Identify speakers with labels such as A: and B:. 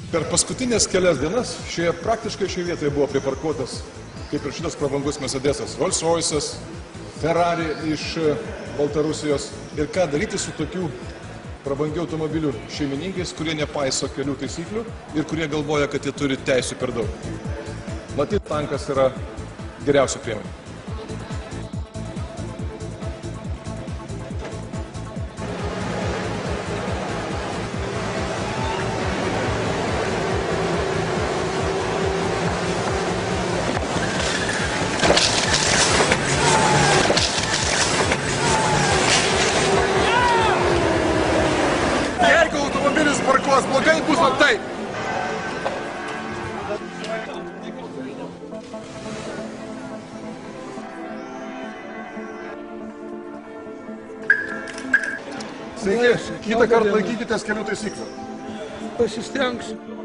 A: Per paskutinės kelias dienas praktiškai šioje vietoje buvo priparkuotas, kaip ir šitas prabangus Mercedesas, Rolls Royce'as, Ferrari iš Baltarusijos. Ir ką daryti su tokių prabangių automobilių šeimininkais, kurie nepaiso kelių taisyklių ir kurie galvoja, kad jie turi teisių per daug. Matyt, tankas yra geriausia priemonė. Jeigu automobilis parkuos blogai, bus taip. Sveiki, kitą kartą laikykitės kelių taisyklių.
B: Pasistengsiu.